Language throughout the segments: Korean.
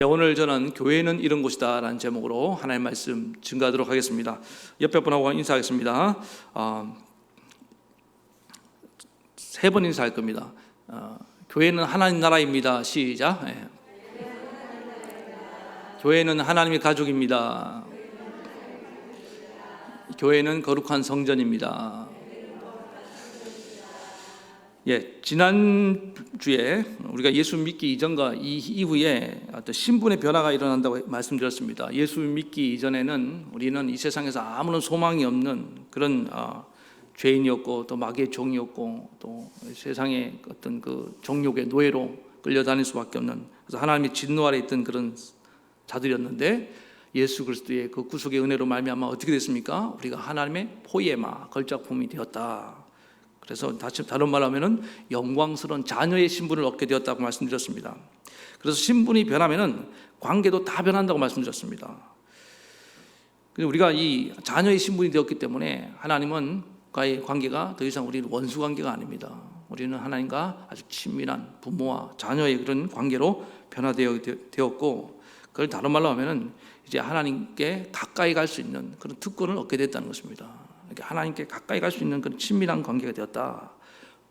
오늘 저는 교회는 이런 곳이다 라는 제목으로 하나님의 말씀 증거하도록 하겠습니다. 옆에 분하고 인사하겠습니다. 세 번 인사할 겁니다. 교회는 하나님 나라입니다. 시작. 교회는 하나님의 가족입니다. 교회는 거룩한 성전입니다. 지난주에 우리가 예수 믿기 이전과 이후에 어떤 신분의 변화가 일어난다고 말씀드렸습니다. 예수 믿기 이전에는 우리는 이 세상에서 아무런 소망이 없는 그런 죄인이었고, 또 마귀의 종이었고, 또 세상의 어떤 그 정욕의 노예로 끌려다닐 수밖에 없는, 그래서 하나님의 진노 아래 있던 그런 자들이었는데, 예수 그리스도의 그 구속의 은혜로 말미암아 어떻게 됐습니까? 우리가 하나님의 포이에마, 걸작품이 되었다. 그래서 다른 말로 하면은 영광스러운 자녀의 신분을 얻게 되었다고 말씀드렸습니다. 그래서 신분이 변하면은 관계도 다 변한다고 말씀드렸습니다. 우리가 이 자녀의 신분이 되었기 때문에 하나님과의 관계가 더 이상 우리는 원수 관계가 아닙니다. 우리는 하나님과 아주 친밀한 부모와 자녀의 그런 관계로 변화되었고, 그걸 다른 말로 하면은 이제 하나님께 가까이 갈 수 있는 그런 특권을 얻게 됐다는 것입니다. 하나님께 가까이 갈 수 있는 그런 친밀한 관계가 되었다.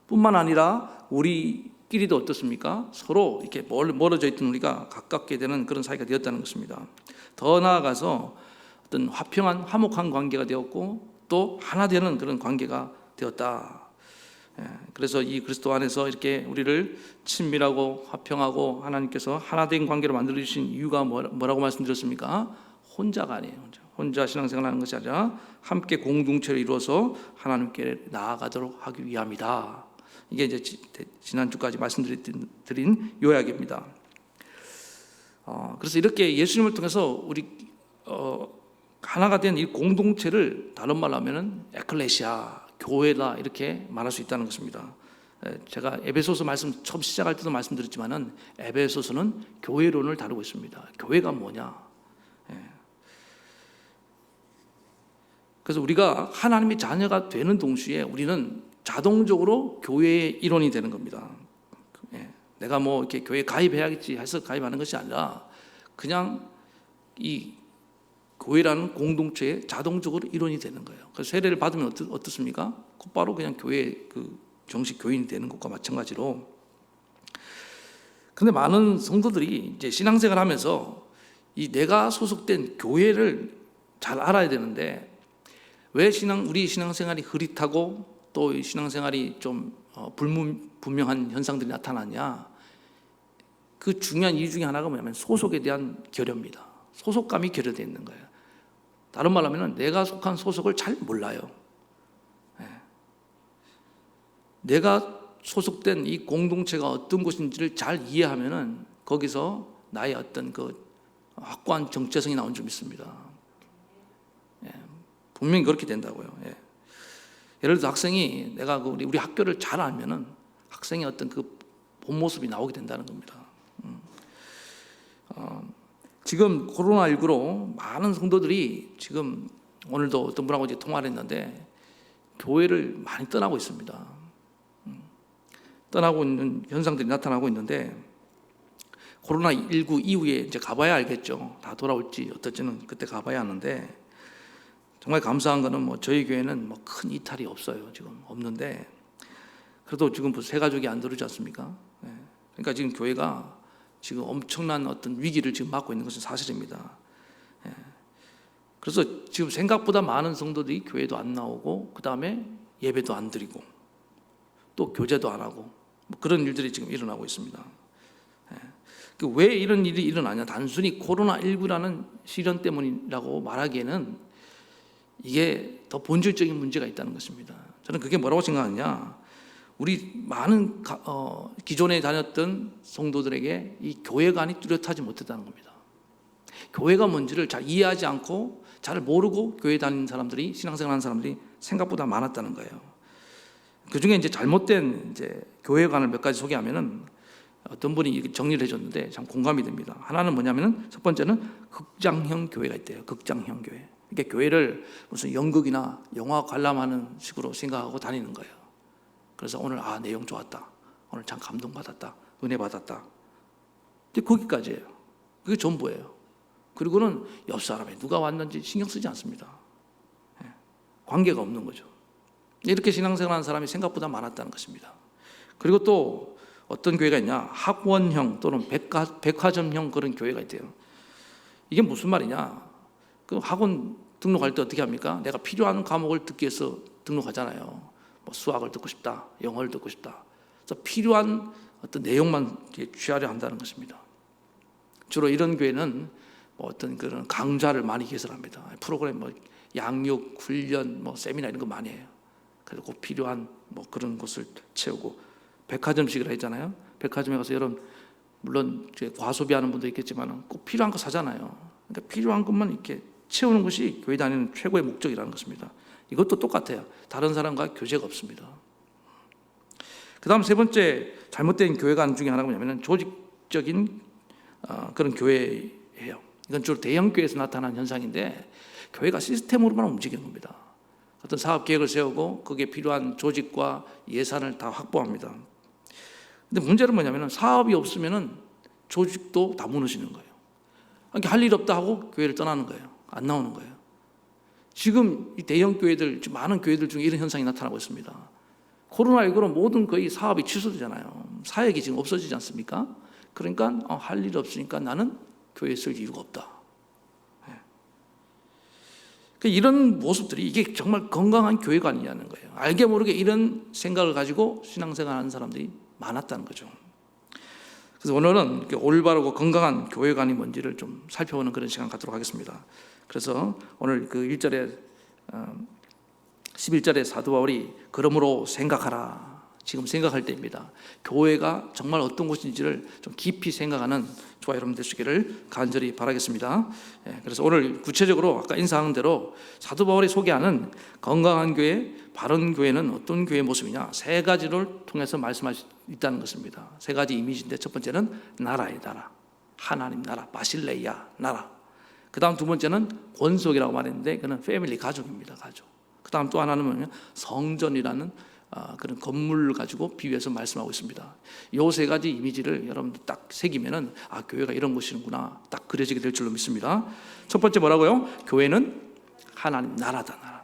뿐만 아니라 우리끼리도 어떻습니까? 서로 이렇게 멀어져 있던 우리가 가깝게 되는 그런 사이가 되었다는 것입니다. 더 나아가서 어떤 화목한 관계가 되었고, 또 하나 되는 그런 관계가 되었다. 그래서 이 그리스도 안에서 이렇게 우리를 친밀하고 화평하고 하나님께서 하나 된 관계로 만들어 주신 이유가 뭐라고 말씀드렸습니까? 혼자가 아니에요. 혼자 신앙생활하는 것이 아니라 함께 공동체를 이루어서 하나님께 나아가도록 하기 위함이다. 이게 이제 지난주까지 말씀드린 요약입니다. 그래서 이렇게 예수님을 통해서 우리 하나가 된 이 공동체를 다른 말로 하면은 에클레시아, 교회다, 이렇게 말할 수 있다는 것입니다. 제가 에베소서 말씀 처음 시작할 때도 말씀드렸지만은 에베소서는 교회론을 다루고 있습니다. 교회가 뭐냐? 그래서 우리가 하나님의 자녀가 되는 동시에 우리는 자동적으로 교회의 일원이 되는 겁니다. 내가 뭐 이렇게 교회에 가입해야겠지 해서 가입하는 것이 아니라 그냥 이 교회라는 공동체에 자동적으로 일원이 되는 거예요. 그래서 세례를 받으면 어떻습니까? 곧바로 그냥 교회 그 정식 교인이 되는 것과 마찬가지로. 근데 많은 성도들이 이제 신앙생활 하면서 이 내가 소속된 교회를 잘 알아야 되는데, 왜 우리 신앙생활이 흐릿하고 또 이 신앙생활이 좀 불분명한 현상들이 나타나냐? 그 중요한 이유 중에 하나가 뭐냐면 소속에 대한 결여입니다. 소속감이 결여되어 있는 거예요. 다른 말로 하면 내가 속한 소속을 잘 몰라요. 내가 소속된 이 공동체가 어떤 곳인지를 잘 이해하면은 거기서 나의 어떤 그 확고한 정체성이 나온 줄 믿습니다. 분명히 그렇게 된다고요. 예를 들어 학생이 내가 우리 학교를 잘 알면은 학생의 어떤 그 본 모습이 나오게 된다는 겁니다. 지금 코로나19로 많은 성도들이 지금 오늘도 어떤 분하고 이제 통화를 했는데 교회를 많이 떠나고 있습니다. 떠나고 있는 현상들이 나타나고 있는데, 코로나19 이후에 이제 가봐야 알겠죠. 다 돌아올지 어떨지는 그때 가봐야 하는데, 정말 감사한 거는 뭐 저희 교회는 뭐 큰 이탈이 없어요. 지금 없는데, 그래도 지금 새 가족이 안 들어오지 않습니까? 그러니까 지금 교회가 지금 엄청난 어떤 위기를 지금 맞고 있는 것은 사실입니다. 그래서 지금 생각보다 많은 성도들이 교회도 안 나오고, 그 다음에 예배도 안 드리고, 또 교제도 안 하고, 뭐 그런 일들이 지금 일어나고 있습니다. 왜 이런 일이 일어나냐? 단순히 코로나19라는 시련 때문이라고 말하기에는 이게 더 본질적인 문제가 있다는 것입니다. 저는 그게 뭐라고 생각하느냐? 우리 많은 기존에 다녔던 성도들에게 이 교회관이 뚜렷하지 못했다는 겁니다. 교회가 뭔지를 잘 이해하지 않고 잘 모르고 교회 다니는 사람들이, 신앙생활하는 사람들이 생각보다 많았다는 거예요. 그 중에 이제 잘못된 이제 교회관을 몇 가지 소개하면은, 어떤 분이 이렇게 정리를 해줬는데 참 공감이 됩니다. 하나는 뭐냐면은, 첫 번째는 극장형 교회가 있대요. 극장형 교회. 그러니까 교회를 무슨 연극이나 영화 관람하는 식으로 생각하고 다니는 거예요. 그래서 오늘 내용 좋았다, 오늘 참 감동받았다, 은혜 받았다, 이제 거기까지예요. 그게 전부예요. 그리고는 옆 사람이 누가 왔는지 신경 쓰지 않습니다. 관계가 없는 거죠. 이렇게 신앙생활하는 사람이 생각보다 많았다는 것입니다. 그리고 또 어떤 교회가 있냐, 학원형 또는 백화점형 그런 교회가 있대요. 이게 무슨 말이냐, 그 학원 등록할 때 어떻게 합니까? 내가 필요한 과목을 듣기 위해서 등록하잖아요. 뭐 수학을 듣고 싶다, 영어를 듣고 싶다. 그래서 필요한 어떤 내용만 취하려 한다는 것입니다. 주로 이런 교회는 뭐 어떤 그런 강좌를 많이 개설합니다. 프로그램 뭐 양육, 훈련, 뭐 세미나 이런 거 많이 해요. 그래서 꼭 필요한 뭐 그런 것을 채우고, 백화점식이라 했잖아요. 백화점에 가서 여러분 물론 과소비하는 분도 있겠지만 꼭 필요한 거 사잖아요. 그러니까 필요한 것만 이렇게 채우는 것이 교회 다니는 최고의 목적이라는 것입니다. 이것도 똑같아요. 다른 사람과 교제가 없습니다. 그 다음 세 번째 잘못된 교회관 중에 하나가 뭐냐면 조직적인 그런 교회예요. 이건 주로 대형 교회에서 나타나는 현상인데, 교회가 시스템으로만 움직이는 겁니다. 어떤 사업 계획을 세우고 거기에 필요한 조직과 예산을 다 확보합니다. 근데 문제는 뭐냐면 사업이 없으면 조직도 다 무너지는 거예요. 그러니까 할 일 없다 하고 교회를 떠나는 거예요. 안 나오는 거예요. 지금 이 대형 교회들, 많은 교회들 중에 이런 현상이 나타나고 있습니다. 코로나19로 모든 거의 사업이 취소되잖아요. 사역이 지금 없어지지 않습니까? 그러니까 할 일 없으니까 나는 교회에 쓸 이유가 없다. 이런 모습들이 이게 정말 건강한 교회가 아니냐는 거예요. 알게 모르게 이런 생각을 가지고 신앙생활하는 사람들이 많았다는 거죠. 그래서 오늘은 올바르고 건강한 교회관이 뭔지를 좀 살펴보는 그런 시간 갖도록 하겠습니다. 그래서 오늘 그 1절에 11절에 사도 바울이 그러므로 생각하라. 지금 생각할 때입니다. 교회가 정말 어떤 곳인지를 좀 깊이 생각하는 저와 여러분 되시기를 간절히 바라겠습니다. 그래서 오늘 구체적으로 아까 인사한 대로 사도 바울이 소개하는 건강한 교회, 바른 교회는 어떤 교회의 모습이냐, 세 가지를 통해서 말씀할 수 있다는 것입니다. 세 가지 이미지인데, 첫 번째는 나라의 나라, 하나님 나라, 바실레이아 나라. 그 다음 두 번째는 권속이라고 말했는데 그는 패밀리, 가족입니다. 가족. 그 다음 또 하나는 뭐냐면 성전이라는 그런 건물을 가지고 비유해서 말씀하고 있습니다. 이 세 가지 이미지를 여러분들 딱 새기면은 교회가 이런 곳이구나 딱 그려지게 될 줄로 믿습니다. 첫 번째 뭐라고요? 교회는 하나님 나라다, 나라.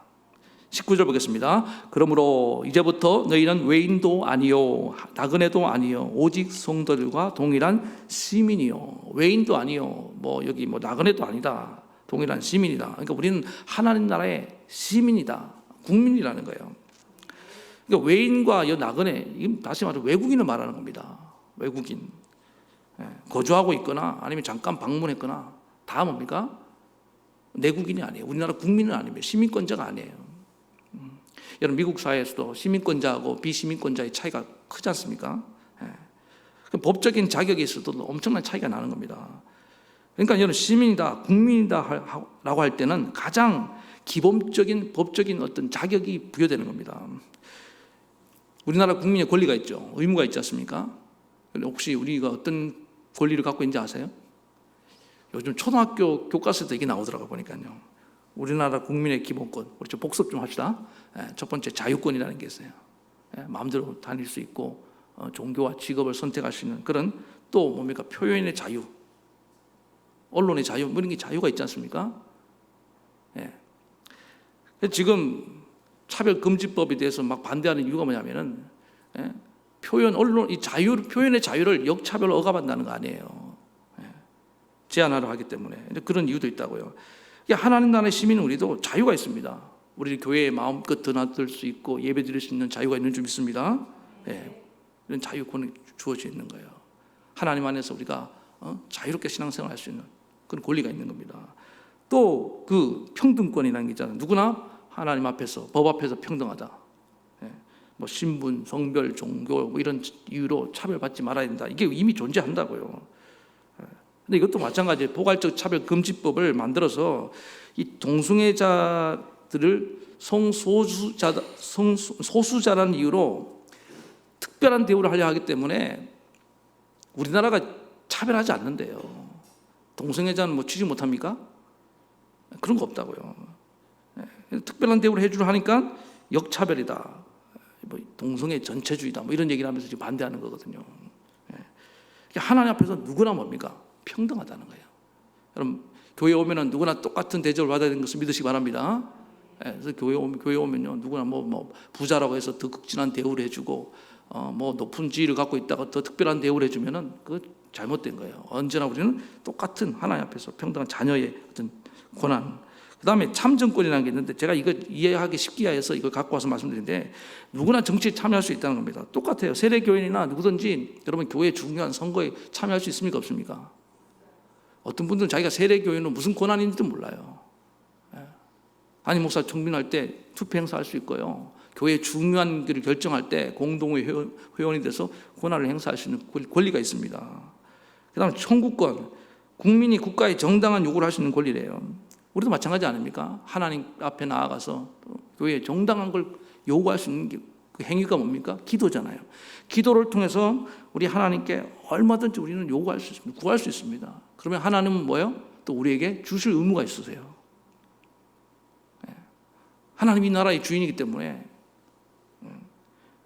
19절 보겠습니다. 그러므로 이제부터 너희는 외인도 아니요 나그네도 아니요 오직 성도들과 동일한 시민이요. 외인도 아니요 여기 나그네도 아니다. 동일한 시민이다. 그러니까 우리는 하나님 나라의 시민이다, 국민이라는 거예요. 그러니까 외인과 나그네, 다시 말해서 외국인을 말하는 겁니다. 외국인, 거주하고 있거나 아니면 잠깐 방문했거나 다 뭡니까? 내국인이 아니에요. 우리나라 국민은 아닙니다. 시민권자가 아니에요. 여러분 미국 사회에서도 시민권자하고 비시민권자의 차이가 크지 않습니까? 법적인 자격에 있어도 엄청난 차이가 나는 겁니다. 그러니까 여러분 시민이다, 국민이다 라고 할 때는 가장 기본적인 법적인 어떤 자격이 부여되는 겁니다. 우리나라 국민의 권리가 있죠. 의무가 있지 않습니까? 혹시 우리가 어떤 권리를 갖고 있는지 아세요? 요즘 초등학교 교과서에도 이게 나오더라고요. 보니까요. 우리나라 국민의 기본권, 우리 좀 복습 좀 합시다. 첫 번째 자유권이라는 게 있어요. 마음대로 다닐 수 있고 종교와 직업을 선택할 수 있는 그런, 또 뭡니까? 표현의 자유, 언론의 자유, 이런 게 자유가 있지 않습니까? 지금 차별금지법에 대해서 막 반대하는 이유가 뭐냐면은 언론 이 표현의 자유를 역차별로 억압한다는 거 아니에요. 제한하려 하기 때문에 그런 이유도 있다고요. 하나님 나라의 시민은 우리도 자유가 있습니다. 우리 교회에 마음껏 드나들 수 있고 예배드릴 수 있는 자유가 있는 줄 믿습니다. 이런 자유권이 주어져 있는 거예요. 하나님 안에서 우리가 자유롭게 신앙생활할 수 있는 그런 권리가 있는 겁니다. 또 그 평등권이라는 게 있잖아요. 누구나 하나님 앞에서, 법 앞에서 평등하다. 신분, 성별, 종교 이런 이유로 차별받지 말아야 된다. 이게 이미 존재한다고요. 근데 이것도 마찬가지예요. 포괄적 차별금지법을 만들어서 이 동성애자들을 소수자라는 이유로 특별한 대우를 하려 하기 때문에 우리나라가 차별하지 않는데요. 동성애자는 취직 못합니까? 그런 거 없다고요. 특별한 대우를 해주려 하니까 역차별이다, 동성애 전체주의다, 이런 얘기를 하면서 지금 반대하는 거거든요. 하나님 앞에서 누구나 뭡니까? 평등하다는 거예요. 그럼 교회 오면은 누구나 똑같은 대접을 받아야 되는 것을 믿으시기 바랍니다. 그래서 교회 오면요, 누구나 뭐 부자라고 해서 더 극진한 대우를 해주고, 뭐 높은 지위를 갖고 있다가 더 특별한 대우를 해주면은 그거 잘못된 거예요. 언제나 우리는 똑같은 하나님 앞에서 평등한 자녀의 어떤 고난. 그 다음에 참정권이라는 게 있는데, 제가 이거 이해하기 쉽게 해서 이걸 갖고 와서 말씀드리는데, 누구나 정치에 참여할 수 있다는 겁니다. 똑같아요. 세례교인이나 누구든지 여러분 교회 중요한 선거에 참여할 수 있습니까? 없습니까? 어떤 분들은 자기가 세례교인은 무슨 권한이 있는지도 몰라요. 아니 목사 청빙할 때 투표 행사할 수 있고요. 교회 중요한 일을 결정할 때 공동의 회원이 돼서 권한을 행사할 수 있는 권리가 있습니다. 그 다음에 청구권, 국민이 국가에 정당한 요구를 할 수 있는 권리래요. 우리도 마찬가지 아닙니까? 하나님 앞에 나아가서 교회에 정당한 걸 요구할 수 있는 그 행위가 뭡니까? 기도잖아요. 기도를 통해서 우리 하나님께 얼마든지 우리는 요구할 수 있습니다. 구할 수 있습니다. 그러면 하나님은 뭐예요? 또 우리에게 주실 의무가 있으세요. 하나님이 이 나라의 주인이기 때문에.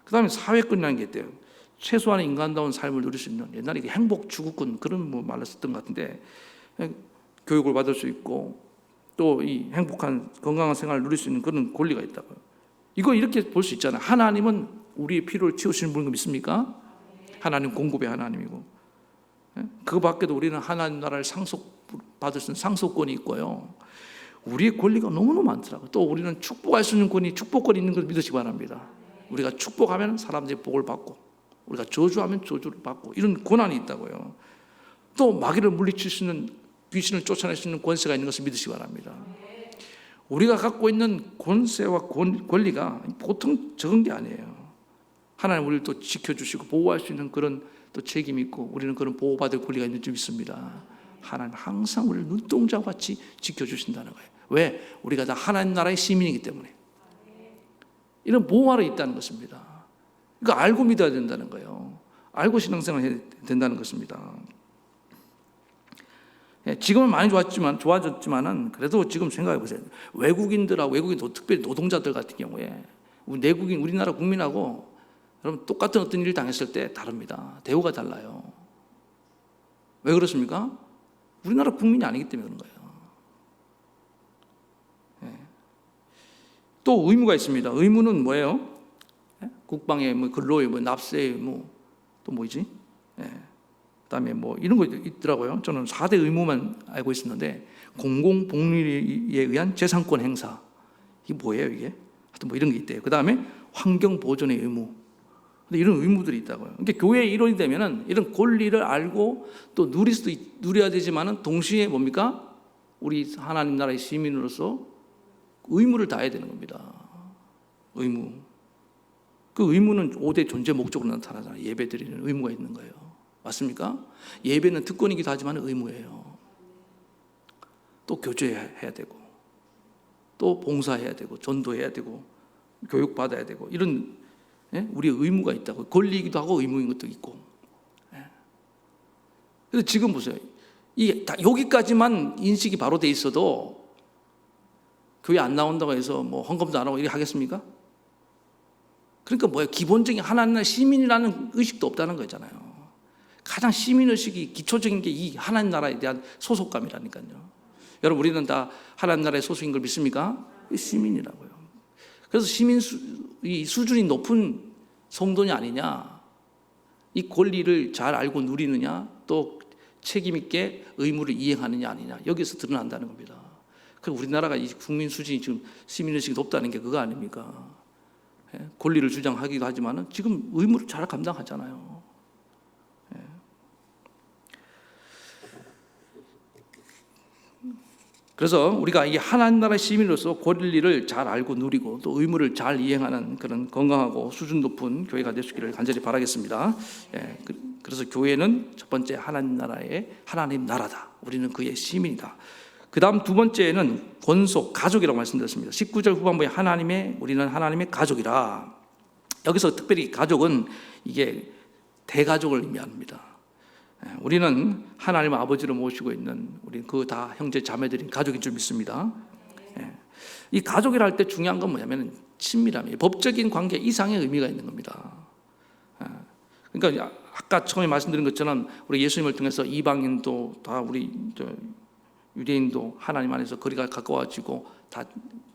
그 다음에 사회권이라는 게 있대요. 최소한의 인간다운 삶을 누릴 수 있는, 옛날에 행복 추구권 그런 말을 썼던 것 같은데, 교육을 받을 수 있고 또 이 행복한 건강한 생활을 누릴 수 있는 그런 권리가 있다고요. 이거 이렇게 볼 수 있잖아요. 하나님은 우리의 필요를 채우시는 분인 거 믿습니까? 하나님 공급의 하나님이고, 그거 밖에도 우리는 하나님 나라를 상속받을 수 있는 상속권이 있고요. 우리의 권리가 너무너무 많더라고요. 또 우리는 축복할 수 있는 권리, 축복권이 있는 걸 믿으시기 바랍니다. 우리가 축복하면 사람들이 복을 받고, 우리가 저주하면 저주를 받고, 이런 권한이 있다고요. 또 마귀를 물리칠 수 있는, 귀신을 쫓아낼 수 있는 권세가 있는 것을 믿으시기 바랍니다. 우리가 갖고 있는 권세와 권리가 보통 적은 게 아니에요. 하나님 우리를 또 지켜주시고 보호할 수 있는 그런 또 책임이 있고, 우리는 그런 보호받을 권리가 있는 줄 믿습니다. 하나님 항상 우리를 눈동자와 같이 지켜주신다는 거예요. 왜? 우리가 다 하나님 나라의 시민이기 때문에. 이런 보호하러 있다는 것입니다. 이거 알고 믿어야 된다는 거예요. 알고 신앙생활 해야 된다는 것입니다. 지금은 많이 좋아졌지만은 그래도 지금 생각해 보세요. 외국인들하고 특별히 노동자들 같은 경우에 우리나라 국민하고 여러분 똑같은 어떤 일을 당했을 때 다릅니다. 대우가 달라요. 왜 그렇습니까? 우리나라 국민이 아니기 때문에 그런 거예요. 또 의무가 있습니다. 의무는 뭐예요? 국방의 근로의 납세의 또 뭐지? 그다음에 이런 거 있더라고요. 저는 4대 의무만 알고 있었는데, 공공복리에 의한 재산권 행사, 이게 뭐예요 이게? 하여튼 이런 게 있대요. 그다음에 환경 보존의 의무. 근데 이런 의무들이 있다고요. 그러니까 교회의 일원이 되면은 이런 권리를 알고 또 누려야 되지만은 동시에 뭡니까? 우리 하나님 나라의 시민으로서 의무를 다해야 되는 겁니다. 의무. 그 의무는 5대 존재 목적으로 나타나잖아요. 예배 드리는 의무가 있는 거예요. 맞습니까? 예배는 특권이기도 하지만 의무예요. 또 교제해야 되고, 또 봉사해야 되고, 전도해야 되고, 교육받아야 되고, 이런 우리의 의무가 있다고. 권리이기도 하고 의무인 것도 있고. 그래서 지금 보세요. 여기까지만 인식이 바로 돼 있어도 교회 안 나온다고 해서 헌금도 안 하고 이렇게 하겠습니까? 그러니까 뭐예요? 기본적인 하나님의 시민이라는 의식도 없다는 거잖아요. 가장 시민의식이 기초적인 게 이 하나님 나라에 대한 소속감이라니까요. 여러분, 우리는 다 하나님 나라의 소속인 걸 믿습니까? 시민이라고요. 그래서 이 수준이 높은 성도냐 아니냐, 이 권리를 잘 알고 누리느냐, 또 책임 있게 의무를 이행하느냐 아니냐, 여기서 드러난다는 겁니다. 그래서 우리나라가 이 국민 수준이 지금 시민의식이 높다는 게 그거 아닙니까? 권리를 주장하기도 하지만 지금 의무를 잘 감당하잖아요. 그래서 우리가 이 하나님 나라의 시민으로서 권리를 잘 알고 누리고 또 의무를 잘 이행하는 그런 건강하고 수준 높은 교회가 될 수 있기를 간절히 바라겠습니다. 그래서 교회는 첫 번째 하나님 나라의 하나님 나라다. 우리는 그의 시민이다. 그 다음 두 번째는 권속, 가족이라고 말씀드렸습니다. 19절 후반부에 우리는 하나님의 가족이라. 여기서 특별히 가족은 이게 대가족을 의미합니다. 우리는 하나님 아버지를 모시고 있는 우리 그 다 형제 자매들인 가족인 줄 믿습니다. 이 가족이라 할 때 중요한 건 뭐냐면 친밀함이에요. 법적인 관계 이상의 의미가 있는 겁니다. 그러니까 아까 처음에 말씀드린 것처럼 우리 예수님을 통해서 이방인도 다 우리 유대인도 하나님 안에서 거리가 가까워지고 다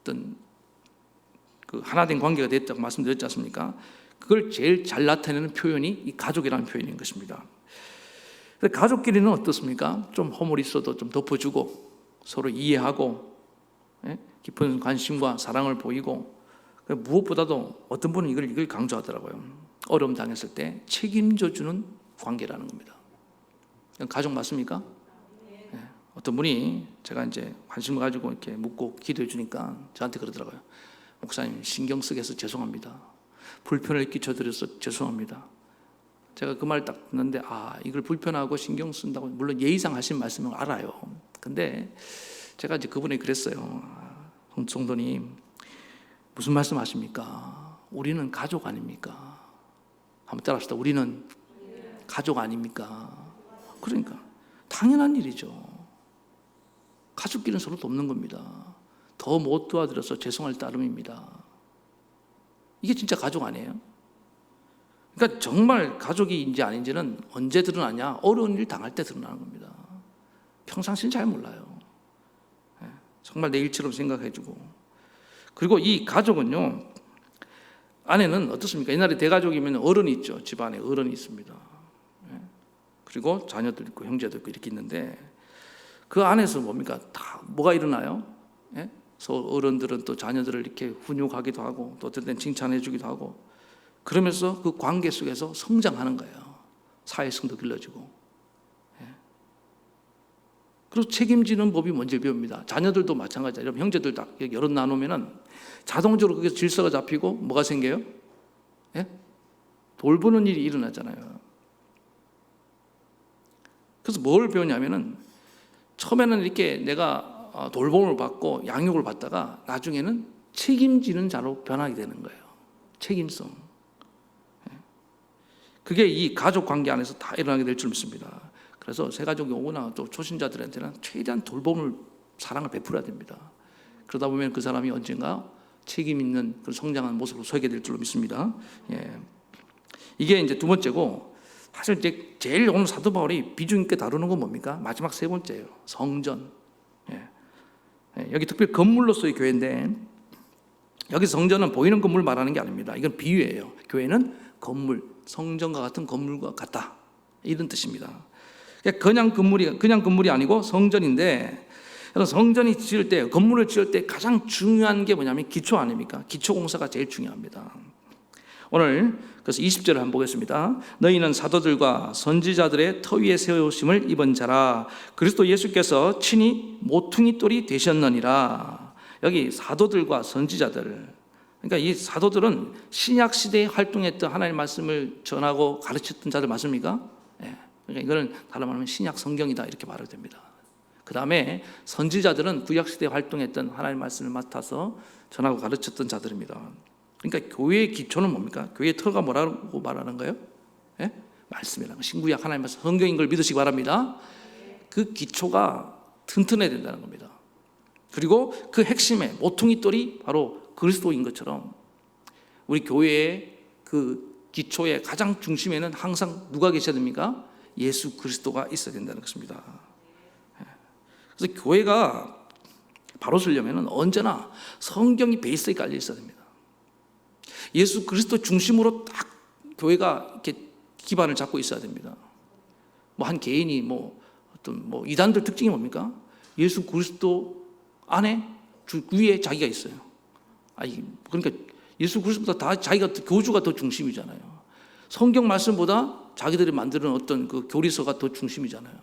어떤 그 하나된 관계가 됐다고 말씀드렸지 않습니까? 그걸 제일 잘 나타내는 표현이 이 가족이라는 표현인 것입니다. 가족끼리는 어떻습니까? 좀 허물이 있어도 좀 덮어주고 서로 이해하고 깊은 관심과 사랑을 보이고, 무엇보다도 어떤 분은 이걸 강조하더라고요. 어려움 당했을 때 책임져주는 관계라는 겁니다. 가족 맞습니까? 어떤 분이 제가 이제 관심을 가지고 이렇게 묻고 기도해 주니까 저한테 그러더라고요. 목사님, 신경 쓰게 해서 죄송합니다. 불편을 끼쳐드려서 죄송합니다. 제가 그 말을 딱 듣는데, 이걸 불편하고 신경 쓴다고, 물론 예의상 하신 말씀은 알아요. 근데 제가 이제 그분에게 그랬어요. 성도님, 무슨 말씀 하십니까? 우리는 가족 아닙니까? 한번 따라합시다. 우리는 가족 아닙니까? 그러니까 당연한 일이죠. 가족끼리는 서로 돕는 겁니다. 더 못 도와드려서 죄송할 따름입니다. 이게 진짜 가족 아니에요? 그러니까 정말 가족이인지 아닌지는 언제 드러나냐? 어려운 일 당할 때 드러나는 겁니다. 평상시는 잘 몰라요. 정말 내 일처럼 생각해주고. 그리고 이 가족은요, 안에는 어떻습니까? 옛날에 대가족이면 어른이 있죠. 집안에 어른이 있습니다. 그리고 자녀들 있고 형제도 있고 이렇게 있는데, 그 안에서 뭡니까? 다 뭐가 일어나요? 어른들은 또 자녀들을 이렇게 훈육하기도 하고, 또 어떨 땐 칭찬해 주기도 하고, 그러면서 그 관계 속에서 성장하는 거예요. 사회성도 길러지고. 그리고 책임지는 법이 먼저 배웁니다. 자녀들도 마찬가지예요. 여러분, 형제들 다 여럿 나누면은 자동적으로 거기서 질서가 잡히고 뭐가 생겨요? 돌보는 일이 일어나잖아요. 그래서 뭘 배우냐면은, 처음에는 이렇게 내가 돌봄을 받고 양육을 받다가 나중에는 책임지는 자로 변하게 되는 거예요. 책임성. 그게 이 가족 관계 안에서 다 일어나게 될 줄 믿습니다. 그래서 새 가족이 오거나 또 초신자들한테는 최대한 돌봄을, 사랑을 베풀어야 됩니다. 그러다 보면 그 사람이 언젠가 책임 있는 그 성장한 모습으로 서게 될 줄로 믿습니다. 이게 이제 두 번째고, 사실 이제 제일 오늘 사도 바울이 비중 있게 다루는 건 뭡니까? 마지막 세 번째예요. 성전. 여기 특별히 건물로서의 교회인데, 여기 성전은 보이는 건물 말하는 게 아닙니다. 이건 비유예요. 교회는 건물, 성전과 같은 건물과 같다, 이런 뜻입니다. 그냥 건물이 아니고 성전인데, 성전이 지을 때, 건물을 지을 때 가장 중요한 게 뭐냐면 기초 아닙니까? 기초 공사가 제일 중요합니다. 오늘 그래서 20절을 한번 보겠습니다. 너희는 사도들과 선지자들의 터 위에 세우심을 입은 자라. 그리스도 예수께서 친히 모퉁이 돌이 되셨느니라. 여기 사도들과 선지자들, 그러니까 이 사도들은 신약 시대에 활동했던 하나님의 말씀을 전하고 가르쳤던 자들 맞습니까? 그러니까 이거는 다른 말하면 신약 성경이다, 이렇게 말해도 됩니다. 그 다음에 선지자들은 구약 시대에 활동했던 하나님의 말씀을 맡아서 전하고 가르쳤던 자들입니다. 그러니까 교회의 기초는 뭡니까? 교회의 터가 뭐라고 말하는 거예요? 말씀이라는 거. 신구약 하나님의 말씀, 성경인 걸 믿으시기 바랍니다. 그 기초가 튼튼해야 된다는 겁니다. 그리고 그 핵심에 모퉁이 돌이 바로 그리스도인 것처럼, 우리 교회의 그 기초의 가장 중심에는 항상 누가 계셔야 됩니까? 예수 그리스도가 있어야 된다는 것입니다. 그래서 교회가 바로 서려면 언제나 성경이 베이스에 깔려 있어야 됩니다. 예수 그리스도 중심으로 딱 교회가 이렇게 기반을 잡고 있어야 됩니다. 한 개인이 어떤 이단들 특징이 뭡니까? 예수 그리스도 안에 위에 자기가 있어요. 그러니까 예수 그리스도보다 자기가 교주가 더 중심이잖아요. 성경 말씀보다 자기들이 만드는 어떤 그 교리서가 더 중심이잖아요.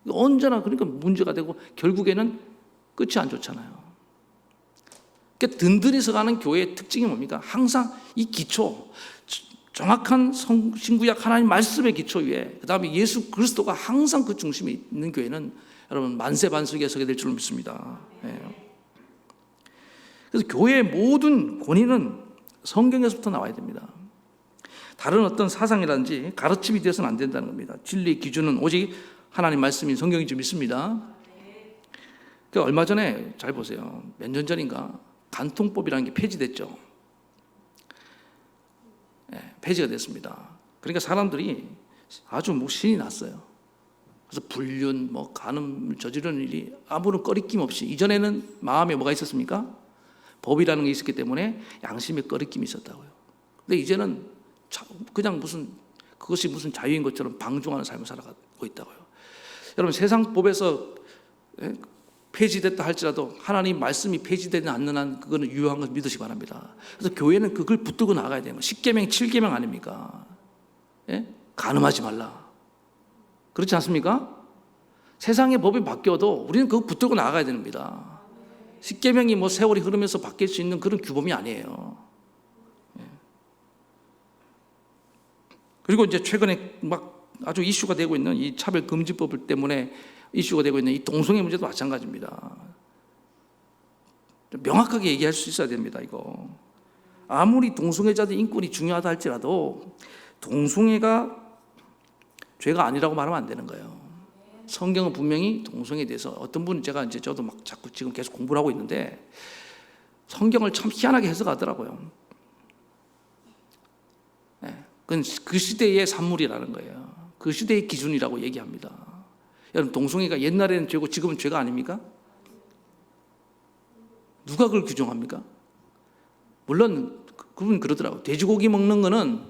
언제나 그러니까 문제가 되고 결국에는 끝이 안 좋잖아요. 그러니까 든든히 서가는 교회의 특징이 뭡니까? 항상 이 기초, 정확한 신구약 하나님 말씀의 기초 위에, 그 다음에 예수 그리스도가 항상 그 중심에 있는 교회는 여러분 만세반석에 서게 될 줄 믿습니다. 그래서 교회의 모든 권위는 성경에서부터 나와야 됩니다. 다른 어떤 사상이라든지 가르침이 되어서는 안 된다는 겁니다. 진리의 기준은 오직 하나님 말씀인 성경인 줄 믿습니다. 그러니까 얼마 전에 잘 보세요. 몇 년 전인가 간통법이라는 게 폐지됐죠. 폐지가 됐습니다. 그러니까 사람들이 아주 신이 났어요. 그래서 불륜, 뭐 간음을 저지르는 일이 아무런 꺼리낌 없이, 이전에는 마음에 뭐가 있었습니까? 법이라는 게 있었기 때문에 양심에 꺼리낌이 있었다고요. 근데 이제는 그냥 그것이 무슨 자유인 것처럼 방종하는 삶을 살아가고 있다고요. 여러분, 세상 법에서 폐지됐다 할지라도 하나님 말씀이 폐지되지 않는 한 그거는 유효한 것을 믿으시기 바랍니다. 그래서 교회는 그걸 붙들고 나가야 되는 거예요. 10계명 7계명 아닙니까? 예? 간음하지 말라. 그렇지 않습니까? 세상의 법이 바뀌어도 우리는 그거 붙들고 나가야 됩니다. 10계명이 뭐 세월이 흐르면서 바뀔 수 있는 그런 규범이 아니에요. 예. 그리고 이제 최근에 막 아주 이슈가 되고 있는 이 차별금지법 때문에 이슈가 되고 있는 이 동성애 문제도 마찬가지입니다. 명확하게 얘기할 수 있어야 됩니다. 이거 아무리 동성애자들 인권이 중요하다 할지라도 동성애가 죄가 아니라고 말하면 안 되는 거예요. 성경은 분명히 동성애에 대해서, 어떤 분은 제가 이제 저도 막 자꾸 지금 계속 공부를 하고 있는데 성경을 참 희한하게 해석하더라고요. 네, 그건 그 시대의 산물이라는 거예요. 그 시대의 기준이라고 얘기합니다. 여러분, 동성애가 옛날에는 죄고 지금은 죄가 아닙니까? 누가 그걸 규정합니까? 물론 그분 그러더라고요. 돼지고기 먹는 거는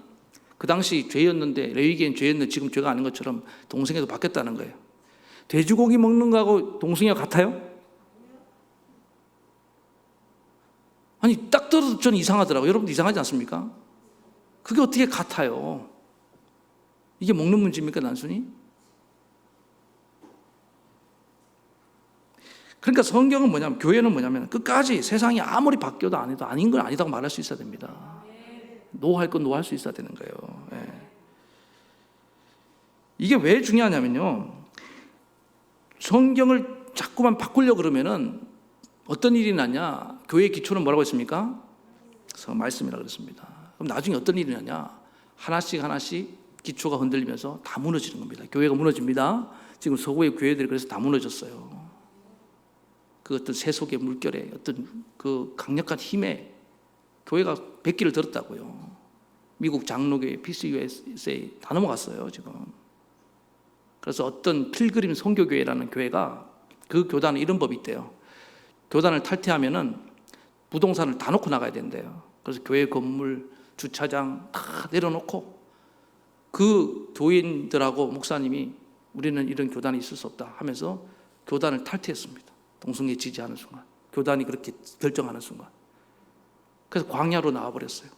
그 당시 죄였는데, 레위기엔 죄였는데 지금 죄가 아닌 것처럼 동성애도 바뀌었다는 거예요. 돼지고기 먹는 거하고 동성애가 같아요? 아니, 딱 들어도 저는 이상하더라고요. 여러분도 이상하지 않습니까? 그게 어떻게 같아요? 이게 먹는 문제입니까, 단순히? 그러니까 성경은 뭐냐면, 교회는 뭐냐면 끝까지 세상이 아무리 바뀌어도 안 해도 아닌 건 아니다고 말할 수 있어야 됩니다. 노할 건 노할 수 있어야 되는 거예요. 예. 이게 왜 중요하냐면요, 성경을 자꾸만 바꾸려고 그러면은 어떤 일이 나냐? 교회의 기초는 뭐라고 했습니까? 말씀이라고 그랬습니다. 그럼 나중에 어떤 일이 나냐? 하나씩 기초가 흔들리면서 다 무너지는 겁니다. 교회가 무너집니다. 지금 서구의 교회들이 그래서 다 무너졌어요. 그 어떤 세속의 물결에, 어떤 그 강력한 힘에 교회가 백기를 들었다고요. 미국 장로교회, PCUSA 다 넘어갔어요, 지금. 그래서 어떤 필그림 선교교회라는 교회가, 그 교단에 이런 법이 있대요. 교단을 탈퇴하면은 부동산을 다 놓고 나가야 된대요. 그래서 교회 건물, 주차장 다 내려놓고 그 교인들하고 목사님이 우리는 이런 교단이 있을 수 없다 하면서 교단을 탈퇴했습니다. 동성애 지지하는 순간, 교단이 그렇게 결정하는 순간. 그래서 광야로 나와버렸어요.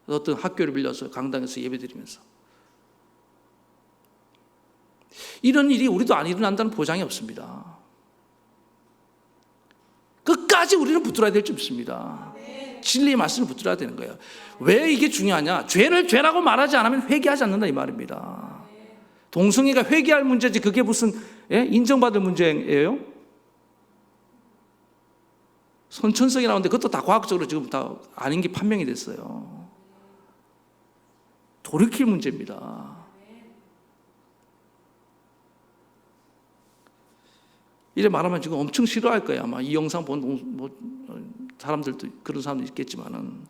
어떤 학교를 빌려서 강당에서 예배드리면서. 이런 일이 우리도 안 일어난다는 보장이 없습니다. 끝까지 우리는 붙들어야 될 줄 믿습니다. 진리의 말씀을 붙들어야 되는 거예요. 왜 이게 중요하냐? 죄를 죄라고 말하지 않으면 회개하지 않는다, 이 말입니다. 동성애가 회개할 문제지 그게 무슨 인정받을 문제예요? 선천성이 나오는데 그것도 다 과학적으로 지금 다 아닌 게 판명이 됐어요. 돌이킬 문제입니다. 이래 말하면 지금 엄청 싫어할 거예요. 아마 이 영상 본 사람들도, 그런 사람도 있겠지만은.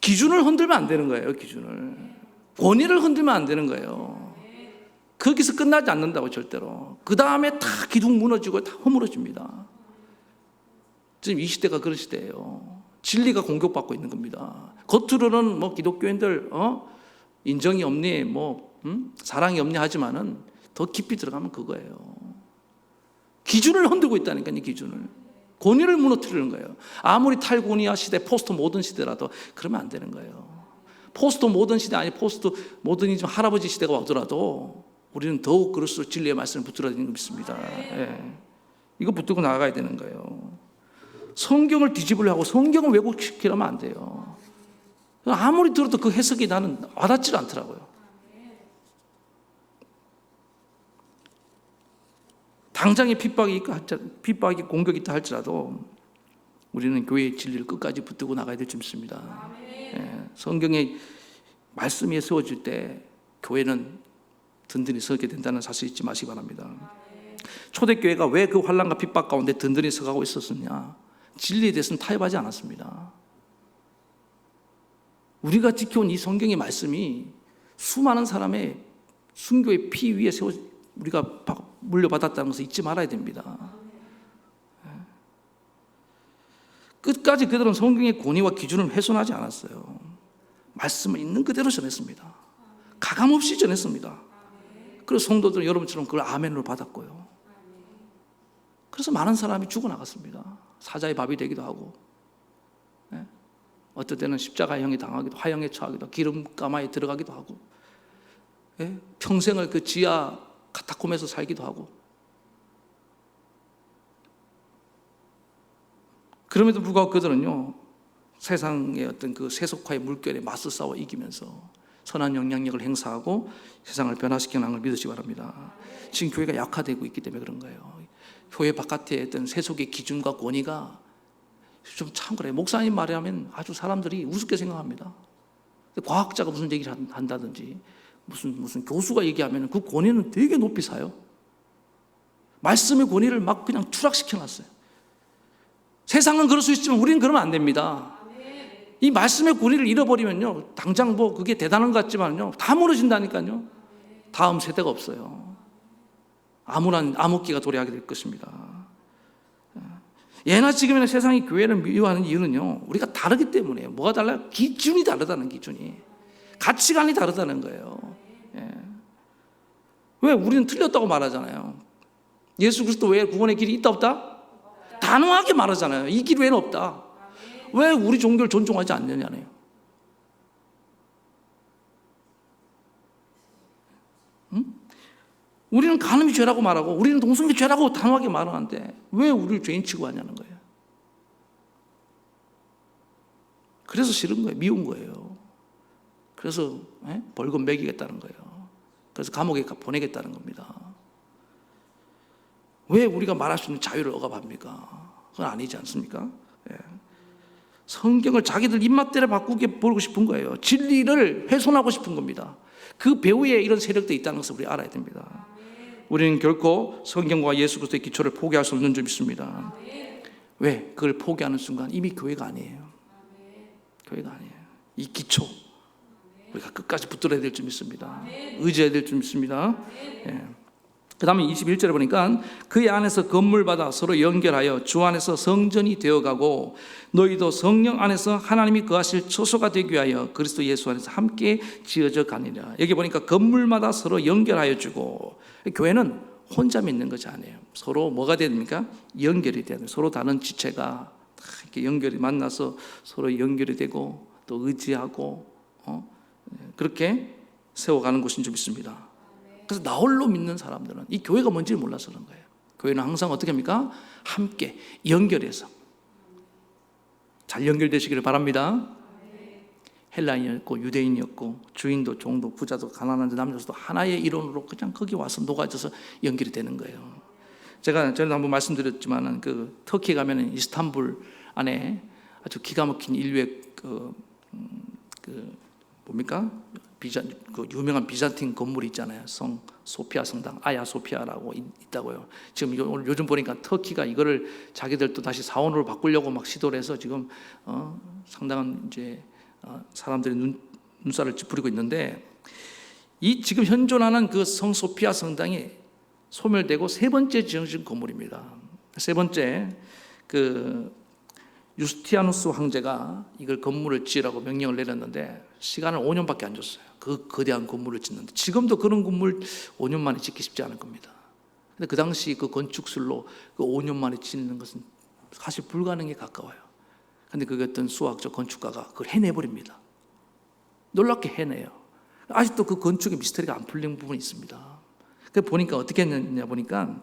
기준을 흔들면 안 되는 거예요. 기준을, 권위를 흔들면 안 되는 거예요. 거기서 끝나지 않는다고, 절대로. 그 다음에 다 기둥 무너지고 다 허물어집니다. 지금 이 시대가 그런 시대예요. 진리가 공격받고 있는 겁니다. 겉으로는 뭐 기독교인들 인정이 없니, 사랑이 없니 하지만은 더 깊이 들어가면 그거예요. 기준을 흔들고 있다니까요. 기준을, 권위를 무너뜨리는 거예요. 아무리 탈고니아 시대, 포스트 모던 시대라도 그러면 안 되는 거예요. 포스트 모던 시대, 아니 포스트 모더니즘 할아버지 시대가 오더라도 우리는 더욱 그럴수록 진리의 말씀을 붙들어야 되는 거 믿습니다. 예. 이거 붙들고 나가야 되는 거예요. 성경을 뒤집으려 하고 성경을 왜곡시키려면 안 돼요. 아무리 들어도 그 해석이 나는 와닿지 않더라고요. 당장의 핍박이 공격이 있다 할지라도 우리는 교회의 진리를 끝까지 붙들고 나가야 될 줄 믿습니다. 예. 성경의 말씀 위에 세워질 때 교회는 든든히 서게 된다는 사실 잊지 마시기 바랍니다. 초대교회가 왜 그 환난과 핍박 가운데 든든히 서가고 있었느냐? 진리에 대해서는 타협하지 않았습니다. 우리가 지켜온 이 성경의 말씀이 수많은 사람의 순교의 피 위에 우리가 물려받았다는 것을 잊지 말아야 됩니다. 끝까지 그들은 성경의 권위와 기준을 훼손하지 않았어요. 말씀을 있는 그대로 전했습니다. 가감없이 전했습니다. 그래서 성도들은 여러분처럼 그걸 아멘으로 받았고요. 그래서 많은 사람이 죽어나갔습니다. 사자의 밥이 되기도 하고, 어떨 때는 십자가형에 당하기도, 화형에 처하기도, 기름가마에 들어가기도 하고, 평생을 그 지하 카타콤에서 살기도 하고. 그럼에도 불구하고 그들은요, 세상의 어떤 그 세속화의 물결에 맞서 싸워 이기면서 선한 영향력을 행사하고 세상을 변화시켜 나가는 걸 믿으시기 바랍니다. 지금 교회가 약화되고 있기 때문에 그런 거예요. 교회 바깥에 어떤 세속의 기준과 권위가 좀 참 그래요. 목사님 말에 하면 아주 사람들이 우습게 생각합니다. 과학자가 무슨 얘기를 한다든지 무슨 교수가 얘기하면 그 권위는 되게 높이 사요. 말씀의 권위를 막 그냥 추락시켜놨어요. 세상은 그럴 수 있지만 우리는 그러면 안 됩니다. 이 말씀의 권위를 잃어버리면요, 당장 뭐 그게 대단한 것 같지만요, 다 무너진다니까요. 다음 세대가 없어요. 암울한 암흑기가 도래하게 될 것입니다. 예나 지금이나 세상이 교회를 미워하는 이유는요, 우리가 다르기 때문이에요. 뭐가 달라요? 기준이 다르다는 기준이. 가치관이 다르다는 거예요. 왜 우리는 틀렸다고 말하잖아요. 예수 그리스도 외에 구원의 길이 있다 없다? 단호하게 말하잖아요. 이 길 외에는 없다. 왜 우리 종교를 존중하지 않느냐네요. 우리는 간음이 죄라고 말하고 우리는 동성애 죄라고 단호하게 말하는데 왜 우리를 죄인 취급하냐는 거예요. 그래서 싫은 거예요. 미운 거예요. 그래서 벌금 매기겠다는 거예요. 그래서 감옥에 보내겠다는 겁니다. 왜 우리가 말할 수 있는 자유를 억압합니까? 그건 아니지 않습니까? 성경을 자기들 입맛대로 바꾸게 보고 싶은 거예요. 진리를 훼손하고 싶은 겁니다. 그 배후에 이런 세력들이 있다는 것을 우리 알아야 됩니다. 우리는 결코 성경과 예수 그리스도의 기초를 포기할 수 없는 줄 믿습니다. 왜? 그걸 포기하는 순간 이미 교회가 아니에요. 교회가 아니에요. 이 기초 우리가 끝까지 붙들어야 될 줄 믿습니다. 의지해야 될 줄 믿습니다. 그 다음에 21절에 보니까 그의 안에서 건물받아 서로 연결하여 주 안에서 성전이 되어가고 너희도 성령 안에서 하나님이 거하실 처소가 되기 위하여 그리스도 예수 안에서 함께 지어져 가니라. 여기 보니까 건물마다 서로 연결하여 주고, 교회는 혼자 믿는 것이 아니에요. 서로 뭐가 돼야 됩니까? 연결이 돼야 돼요. 서로 다른 지체가 이렇게 연결이 만나서 서로 연결이 되고 또 의지하고 그렇게 세워가는 것인 줄 믿습니다. 그래서 나 홀로 믿는 사람들은 이 교회가 뭔지를 몰라서 그런 거예요. 교회는 항상 어떻게 합니까? 함께 연결해서 잘 연결되시기를 바랍니다. 헬라인이었고 유대인이었고 주인도 종도 부자도 가난한도 남자도 하나의 이론으로 그냥 거기 와서 녹아져서 연결이 되는 거예요. 제가 전에도 한번 말씀드렸지만 그 터키 가면은 이스탄불 안에 아주 기가 막힌 인류의 뭡니까? 그 유명한 비잔틴 건물이 있잖아요. 성 소피아 성당, 아야 소피아라고 있다고요. 지금 오늘 요즘 보니까 터키가 이거를 자기들도 다시 사원으로 바꾸려고 막 시도를 해서 지금 상당한 이제 사람들이 눈살을 찌푸리고 있는데, 이 지금 현존하는 그 성 소피아 성당이 소멸되고 세 번째 지어진 건물입니다. 세 번째 그 유스티아누스 황제가 이걸 건물을 지으라고 명령을 내렸는데 시간을 5년밖에 안 줬어요. 그 거대한 건물을 짓는데 지금도 그런 건물 5년 만에 짓기 쉽지 않을 겁니다. 근데 그 당시 그 건축술로 그 5년 만에 짓는 것은 사실 불가능에 가까워요. 근데 그 어떤 수학적 건축가가 그걸 해내버립니다. 놀랍게 해내요. 아직도 그 건축의 미스터리가 안 풀린 부분이 있습니다. 그 보니까 어떻게 했냐 보니까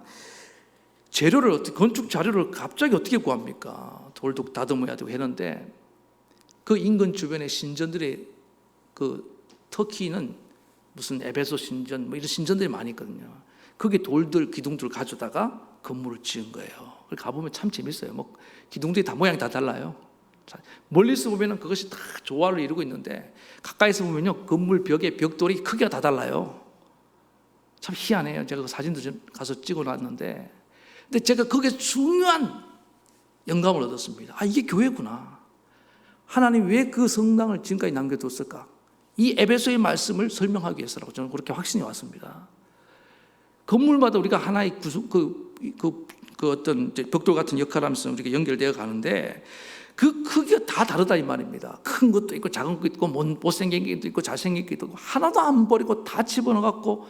재료를 건축 자료를 갑자기 어떻게 구합니까? 돌도 다듬어야 되고 했는데 그 인근 주변의 신전들의 그 터키는 무슨 에베소 신전 뭐 이런 신전들이 많이 있거든요. 거기 돌들 기둥들을 가져다가 건물을 지은 거예요. 가보면 참 재밌어요. 뭐 기둥들이 다 모양이 다 달라요. 멀리서 보면은 그것이 다 조화를 이루고 있는데 가까이서 보면요 건물 벽의 벽돌이 크기가 다 달라요. 참 희한해요. 제가 그 사진도 가서 찍어놨는데, 근데 제가 거기에 중요한 영감을 얻었습니다. 아, 이게 교회구나. 하나님 왜 그 성당을 지금까지 남겨뒀을까? 이 에베소의 말씀을 설명하기 위해서라고 저는 그렇게 확신이 왔습니다. 건물마다 우리가 하나의 어떤 벽돌 같은 역할을 하면서 우리가 연결되어 가는데 그 크기가 다 다르다 이 말입니다. 큰 것도 있고 작은 것도 있고 못생긴 것도 있고 잘생긴 것도 있고 하나도 안 버리고 다 집어넣어 갖고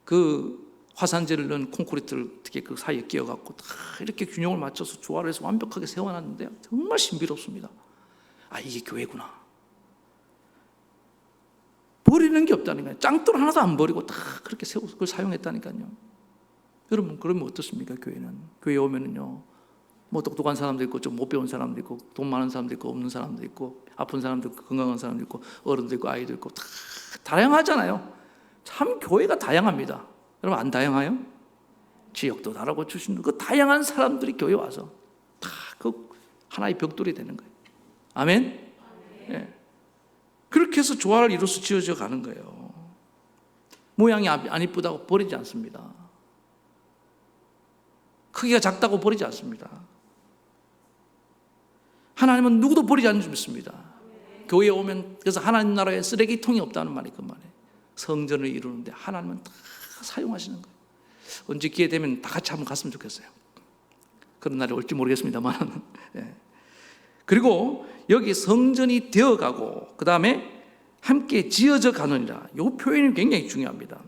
그 화산재를 넣은 콘크리트를 어떻게 그 사이에 끼워 갖고 다 이렇게 균형을 맞춰서 조화를 해서 완벽하게 세워놨는데 정말 신비롭습니다. 아, 이게 교회구나. 버리는 게 없다는 거예요. 짱돌 하나도 안 버리고 다 그렇게 세워서 그걸 사용했다니까요. 여러분, 그러면 어떻습니까? 교회는 교회에 오면은요, 뭐 똑똑한 사람도 있고 좀 못 배운 사람도 있고 돈 많은 사람도 있고 없는 사람도 있고 아픈 사람도 있고 건강한 사람도 있고 어른도 있고 아이도 있고 다 다양하잖아요. 참 교회가 다양합니다. 여러분, 안 다양해요? 지역도 다르고 출신도 그 다양한 사람들이 교회 와서 다 그 하나의 벽돌이 되는 거예요. 아멘? 네. 그렇게 해서 조화를 이루어서 지어져 가는 거예요. 모양이 안 이쁘다고 버리지 않습니다. 크기가 작다고 버리지 않습니다. 하나님은 누구도 버리지 않는 줄 믿습니다. 교회에 오면, 그래서 하나님 나라에 쓰레기통이 없다는 말이 그 말이에요. 성전을 이루는데 하나님은 다 사용하시는 거예요. 언제 기회 되면 다 같이 한번 갔으면 좋겠어요. 그런 날이 올지 모르겠습니다만. 예. 그리고 여기 성전이 되어가고 그 다음에 함께 지어져 가느니라. 이 표현이 굉장히 중요합니다.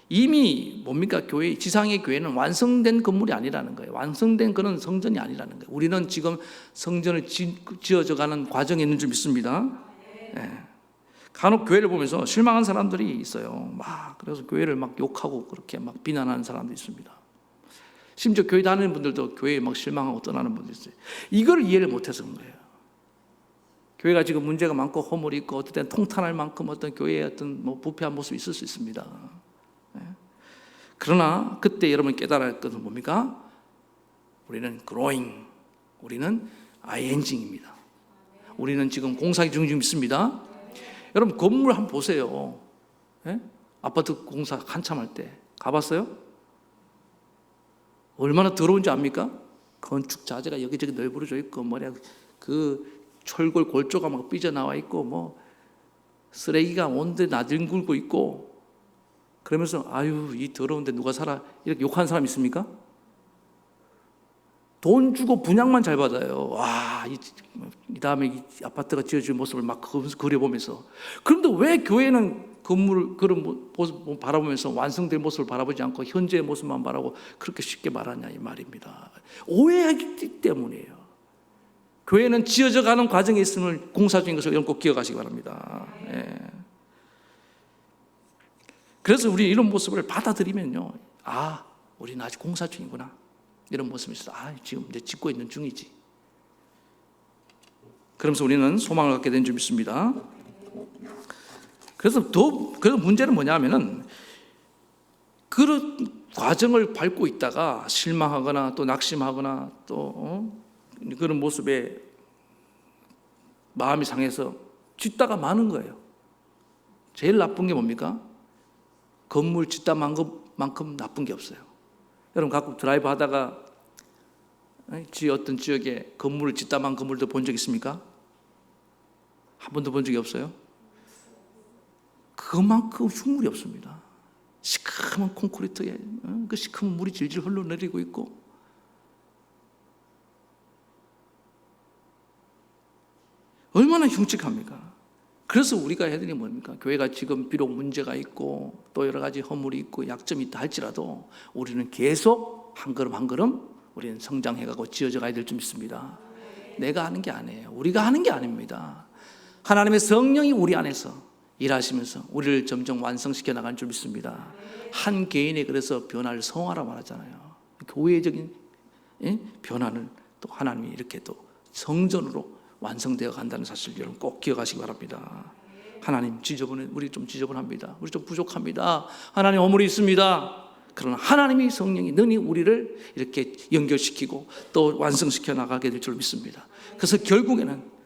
이미 뭡니까? 교회, 지상의 교회는 완성된 건물이 아니라는 거예요. 완성된 그런 성전이 아니라는 거예요. 우리는 지금 성전을 지어져 가는 과정에 있는 줄 믿습니다. 예. 간혹 교회를 보면서 실망한 사람들이 있어요. 그래서 교회를 막 욕하고 그렇게 막 비난하는 사람도 있습니다. 심지어 교회 다니는 분들도 교회에 막 실망하고 떠나는 분도 있어요. 이걸 이해를 못해서 그런 거예요. 교회가 지금 문제가 많고 허물이 있고 어떨 때는 통탄할 만큼 어떤 교회의 어떤 부패한 모습이 있을 수 있습니다. 그러나 그때 여러분 깨달아야 할 것은 뭡니까? 우리는 growing, 우리는 ing입니다. 우리는 지금 공사 중인 믿습니다. 여러분 건물 한번 보세요. 아파트 공사 한참 할 때 가봤어요? 얼마나 더러운지 압니까? 건축 자재가 여기저기 널브러져 있고 그 철골 골조가 막 삐져나와 있고 쓰레기가 온데 나뒹굴고 있고 그러면서 아유 이 더러운데 누가 살아 이렇게 욕하는 사람 있습니까? 돈 주고 분양만 잘 받아요. 이 다음에 이 아파트가 지어질 모습을 막 그려보면서. 그런데 왜 교회는 건물을 그런 모습 바라보면서 완성될 모습을 바라보지 않고 현재의 모습만 바라고 그렇게 쉽게 말하냐 이 말입니다. 오해하기 때문이에요. 교회는 지어져 가는 과정에 있음을 공사 중인 것을 꼭 기억하시기 바랍니다. 예. 그래서 우리 이런 모습을 받아들이면요, 우리는 아직 공사 중이구나 이런 모습이 있어. 지금 이제 짓고 있는 중이지. 그러면서 우리는 소망을 갖게 된 줄 믿습니다. 그래서 문제는 뭐냐면은 그런 과정을 밟고 있다가 실망하거나 또 낙심하거나 또 그런 모습에 마음이 상해서 짓다가 마는 거예요. 제일 나쁜 게 뭡니까? 건물 짓다 만 것만큼 나쁜 게 없어요. 여러분 가끔 드라이브 하다가 어떤 지역에 건물을 짓다 만 건물도 본 적 있습니까? 한 번도 본 적이 없어요? 그것만큼 흉물이 없습니다. 시커먼 콘크리트에 그 시커먼 물이 질질 흘러내리고 있고 얼마나 흉측합니까? 그래서 우리가 해야 되는 게 뭡니까? 교회가 지금 비록 문제가 있고 또 여러 가지 허물이 있고 약점이 있다 할지라도 우리는 계속 한 걸음 한 걸음 우리는 성장해가고 지어져 가야 될 줄 믿습니다. 내가 하는 게 아니에요. 우리가 하는 게 아닙니다. 하나님의 성령이 우리 안에서 일하시면서 우리를 점점 완성시켜 나가는 줄 믿습니다. 한 개인의 그래서 변화를 성화라 말하잖아요. 교회적인 변화는 또 하나님이 이렇게 또 성전으로 완성되어 간다는 사실 여러분 꼭 기억하시기 바랍니다. 하나님 우리 좀 지저분합니다. 우리 좀 부족합니다. 하나님 허물이 있습니다. 그러나 하나님의 성령이 능히 우리를 이렇게 연결시키고 또 완성시켜 나가게 될 줄 믿습니다. 그래서 결국에는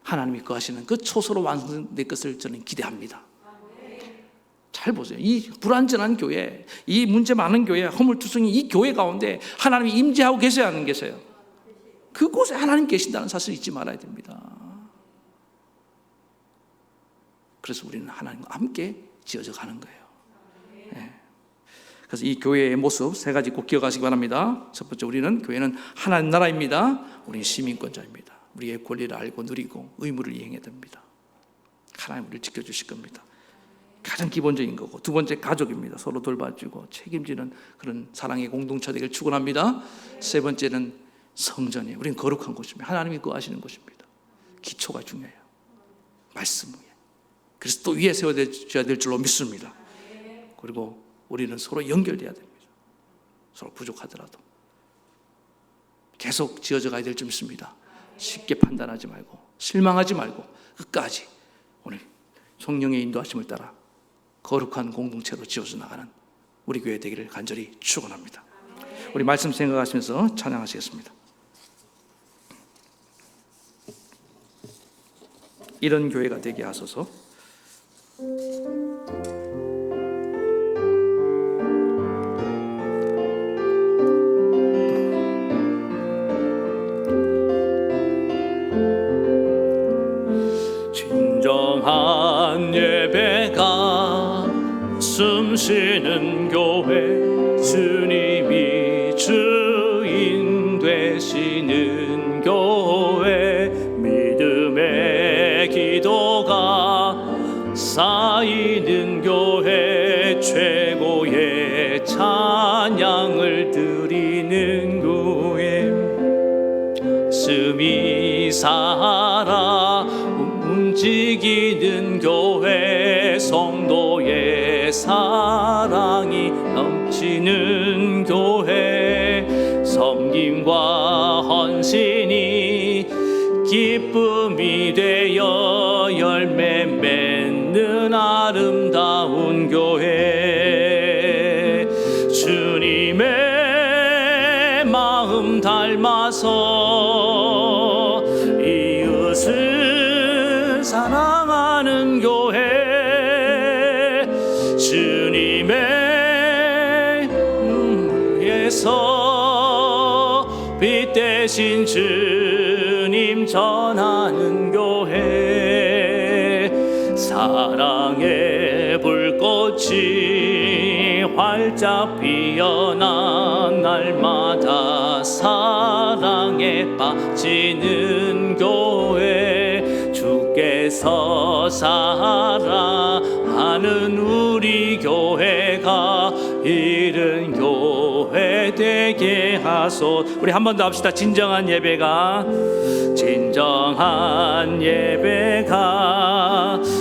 하나님이 거하시는 그 초소로 완성될 것을 저는 기대합니다. 잘 보세요. 이 불완전한 교회, 이 문제 많은 교회, 허물투성이 이 교회 가운데 하나님이 임재하고 계셔야 하는 계세요. 그곳에 하나님 계신다는 사실을 잊지 말아야 됩니다. 그래서 우리는 하나님과 함께 지어져 가는 거예요. 예. 그래서 이 교회의 모습 세 가지 꼭 기억하시기 바랍니다. 첫 번째, 우리는 교회는 하나님 나라입니다. 우리는 시민권자입니다. 우리의 권리를 알고 누리고 의무를 이행해야 됩니다. 하나님 우리를 지켜주실 겁니다. 가장 기본적인 거고, 두 번째, 가족입니다. 서로 돌봐주고 책임지는 그런 사랑의 공동체 되기를 축원합니다. 세 번째는 성전이에요. 우리는 거룩한 곳입니다. 하나님이 거하시는 곳입니다. 기초가 중요해요. 말씀 위에 그리스도 위에 세워져야 될 줄로 믿습니다. 그리고 우리는 서로 연결돼야 됩니다. 서로 부족하더라도 계속 지어져 가야 될 줄 믿습니다. 쉽게 판단하지 말고 실망하지 말고 끝까지 오늘 성령의 인도하심을 따라 거룩한 공동체로 지어져 나가는 우리 교회 되기를 간절히 축원합니다. 우리 말씀 생각하시면서 찬양하시겠습니다. 이런 교회가 되게 하소서. 진정한 예배가 숨쉬는 교회, 주님이 주인 되시는 교회, 믿음의 기도가 쌓이는 교회, 최고의 찬양을 드리는 교회, 숨이 살아 움직이는 교회, 성도의 사랑이 넘치는 교회, 섬김과 헌신이 기쁨이 되어 열매 맺는 아름다운 교회, 주님의 마음 닮아서 이웃을 사랑하는 교회, 주님의 위에서 빛 대신 주님 전하는 교회, 사랑의 불꽃이 활짝 피어나 날마다 사랑에 빠지는 교회, 주께서 사랑하는 우리 교회가 이른 교회 되게 하소. 우리 한 번 더 합시다. 진정한 예배가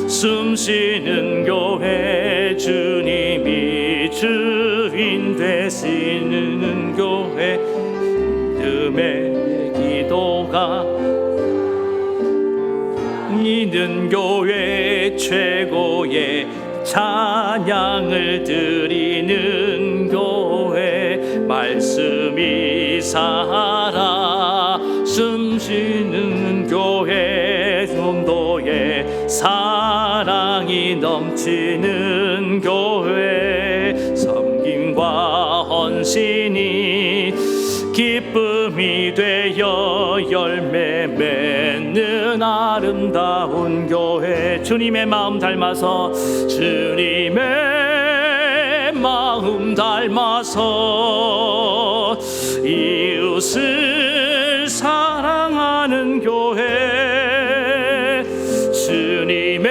숨쉬는 교회, 주님이 주인 되시는 교회, 믿음의 기도가 있는 교회, 최고의 찬양을 드리는 교회, 말씀이 살아 숨쉬는 교회, 성도의 사랑이 넘치는 교회, 섬김과 헌신이 기쁨이 되어 열매 맺는 아름다운 교회, 주님의 마음 닮아서 이웃을 사랑하는 교회, 주님의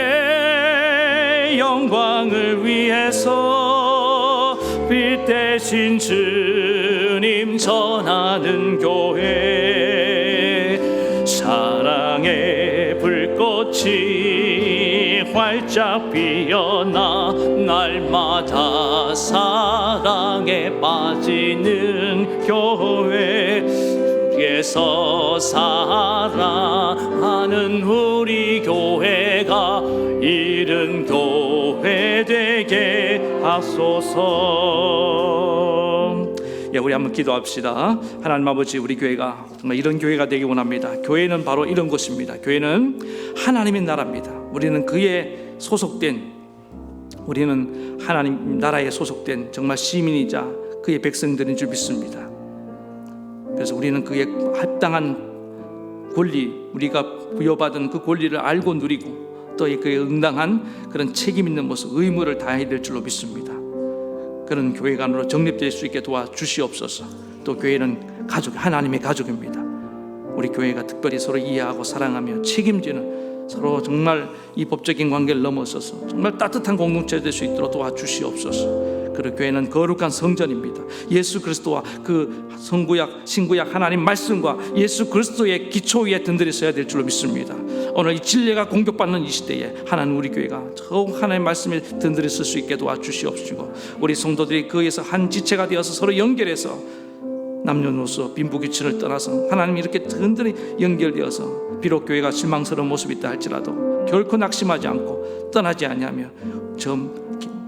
영광을 위해서 빛 대신 주님 전하는 교회, 사랑의 불꽃이 활짝 피어나 날마다 사랑에 빠지는 교회, 주께서 사랑하는 우리 교회가 이른 교회 되게 하소서. 우리 한번 기도합시다. 하나님 아버지, 우리 교회가 정말 이런 교회가 되기 원합니다. 교회는 바로 이런 곳입니다. 교회는 하나님의 나라입니다. 우리는 그에 소속된, 우리는 하나님 나라에 소속된 정말 시민이자 그의 백성들인 줄 믿습니다. 그래서 우리는 그의 합당한 권리, 우리가 부여받은 그 권리를 알고 누리고 또 그에 응당한 그런 책임 있는 모습, 의무를 다해야 될 줄로 믿습니다. 그런 교회가 안으로 정립될 수 있게 도와주시옵소서. 또 교회는 가족, 하나님의 가족입니다. 우리 교회가 특별히 서로 이해하고 사랑하며 책임지는, 서로 정말 이 법적인 관계를 넘어서서 정말 따뜻한 공동체 될 수 있도록 도와주시옵소서. 그리고 교회는 거룩한 성전입니다. 예수 그리스도와 그 성구약, 신구약 하나님 말씀과 예수 그리스도의 기초 위에 든든히 서야 될 줄로 믿습니다. 오늘 이 진리가 공격받는 이 시대에 하나님 우리 교회가 더욱 하나님의 말씀에 든든히 쓸 수 있게 도와주시옵시고, 우리 성도들이 그에서 한 지체가 되어서 서로 연결해서 남녀노소 빈부귀천을 떠나서 하나님이 이렇게 든든히 연결되어서 비록 교회가 실망스러운 모습이 있다 할지라도 결코 낙심하지 않고 떠나지 아니하며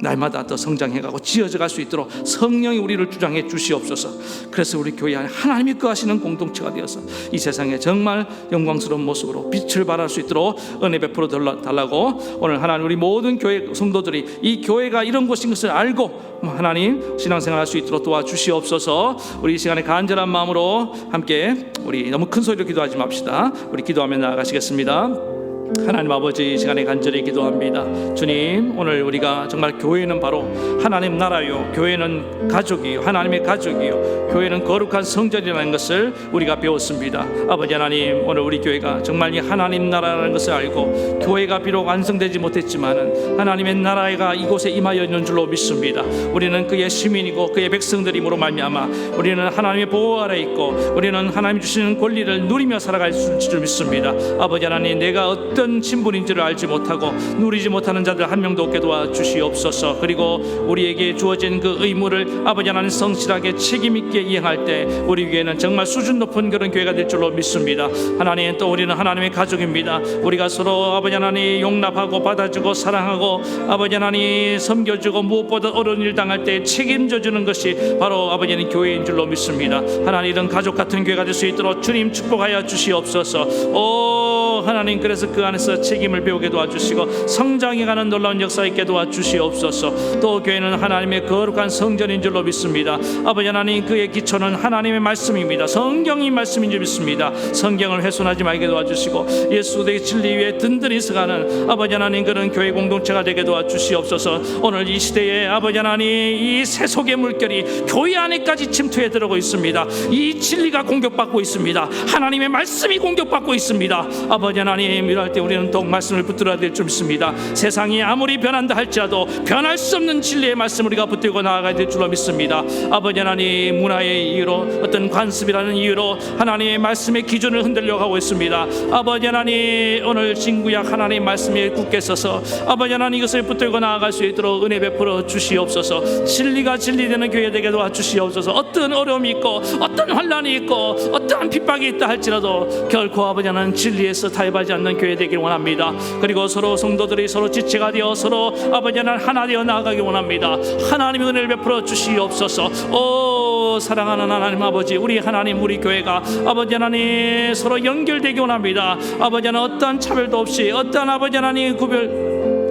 날마다 더 성장해가고 지어져 갈 수 있도록 성령이 우리를 주장해 주시옵소서. 그래서 우리 교회 안에 하나님이 거하시는 공동체가 되어서 이 세상에 정말 영광스러운 모습으로 빛을 발할 수 있도록 은혜 베풀어 달라고, 오늘 하나님 우리 모든 교회 성도들이 이 교회가 이런 곳인 것을 알고 하나님 신앙생활 할 수 있도록 도와주시옵소서. 우리 이 시간에 간절한 마음으로 함께, 우리 너무 큰 소리로 기도하지 맙시다. 우리 기도하며 나아가시겠습니다. 하나님 아버지, 이 시간에 간절히 기도합니다. 주님, 오늘 우리가 정말 교회는 바로 하나님 나라요, 교회는 가족이요, 하나님의 가족이요, 교회는 거룩한 성전이라는 것을 우리가 배웠습니다. 아버지 하나님, 오늘 우리 교회가 정말 이 하나님 나라라는 것을 알고 교회가 비록 완성되지 못했지만은 하나님의 나라가 이곳에 임하여 있는 줄로 믿습니다. 우리는 그의 시민이고 그의 백성들임으로 말미암아 우리는 하나님의 보호 아래 있고 우리는 하나님 주시는 권리를 누리며 살아갈 줄 믿습니다. 아버지 하나님, 내가 어떤 신분인지를 알지 못하고 누리지 못하는 자들 한 명도 없게 도와주시옵소서. 그리고 우리에게 주어진 그 의무를 아버지 하나님 성실하게 책임있게 이행할 때 우리 교회는 정말 수준 높은 그런 교회가 될 줄로 믿습니다. 하나님, 또 우리는 하나님의 가족입니다. 우리가 서로 아버지 하나님 용납하고 받아주고 사랑하고 아버지 하나님 섬겨주고 무엇보다 어려운 일 당할 때 책임져 주는 것이 바로 아버지는 교회인 줄로 믿습니다. 하나님, 이런 가족 같은 교회가 될 수 있도록 주님 축복하여 주시옵소서. 오 하나님, 그래서 그 안에서 책임을 배우게 도와주시고 성장해가는 놀라운 역사 있게 도와주시옵소서. 또 교회는 하나님의 거룩한 성전인 줄로 믿습니다. 아버지 하나님, 그의 기초는 하나님의 말씀입니다. 성경이 말씀인 줄 믿습니다. 성경을 훼손하지 말게 도와주시고 예수의 진리 위에 든든히 서가는 아버지 하나님 그런 교회 공동체가 되게 도와주시옵소서. 오늘 이 시대에 아버지 하나님, 이 세속의 물결이 교회 안에까지 침투해 들어오고 있습니다. 이 진리가 공격받고 있습니다. 하나님의 말씀이 공격받고 있습니다. 아버지 하나님, 이럴 때 우리는 더욱 말씀을 붙들어야 될 줄 믿습니다. 세상이 아무리 변한다 할지라도 변할 수 없는 진리의 말씀 우리가 붙들고 나아가야 될 줄로 믿습니다. 아버지 하나님, 문화의 이유로, 어떤 관습이라는 이유로 하나님의 말씀의 기준을 흔들려 가고 있습니다. 아버지 하나님, 오늘 신구약 하나님 말씀에 굳게 서서 아버지 하나님 이것을 붙들고 나아갈 수 있도록 은혜 베풀어 주시옵소서. 진리가 진리되는 교회 되게 도와주시옵소서. 어떤 어려움이 있고 어떤 환난이 있고 어떠한 핍박이 있다 할지라도 결코 아버지 하나님 진리에서 타협하지 않는 교회 되길 원합니다. 그리고 서로 성도들이 서로 지체가 되어 서로 아버지 하나님 하나 되어 나아가기 원합니다. 하나님의 은혜를 베풀어 주시옵소서. 오 사랑하는 하나님 아버지, 우리 하나님, 우리 교회가 아버지 하나님 서로 연결되기 원합니다. 아버지 하나님, 어떠한 차별도 없이 어떠한 아버지 하나님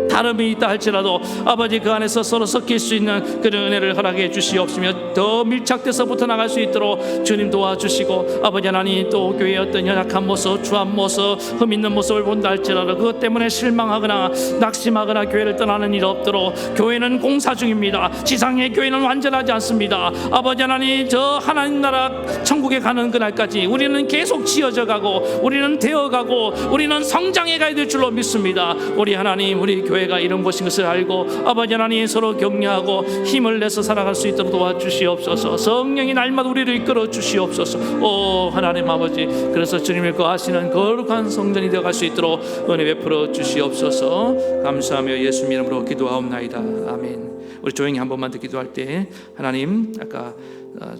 다름이 있다 할지라도 아버지 그 안에서 서로 섞일 수 있는 그런 은혜를 허락해 주시옵시며 더 밀착돼서 붙어나갈 수 있도록 주님 도와주시고, 아버지 하나님 또 교회의 어떤 연약한 모습, 추한 모습, 흠 있는 모습을 본다 할지라도 그것 때문에 실망하거나 낙심하거나 교회를 떠나는 일 없도록, 교회는 공사 중입니다. 지상의 교회는 완전하지 않습니다. 아버지 하나님, 저 하나님 나라 천국에 가는 그날까지 우리는 계속 지어져 가고 우리는 되어가고 우리는 성장해 가야 될 줄로 믿습니다. 우리 하나님, 우리 교회가 이런 곳인 것을 알고 아버지 하나님 서로 격려하고 힘을 내서 살아갈 수 있도록 도와주시옵소서. 성령이 날마다 우리를 이끌어 주시옵소서. 오 하나님 아버지, 그래서 주님을 거하시는 거룩한 성전이 되어갈 수 있도록 은혜 베풀어 주시옵소서. 감사하며 예수 이름으로 기도하옵나이다. 아멘. 우리 조용히 한 번만 더 기도할 때, 하나님 아까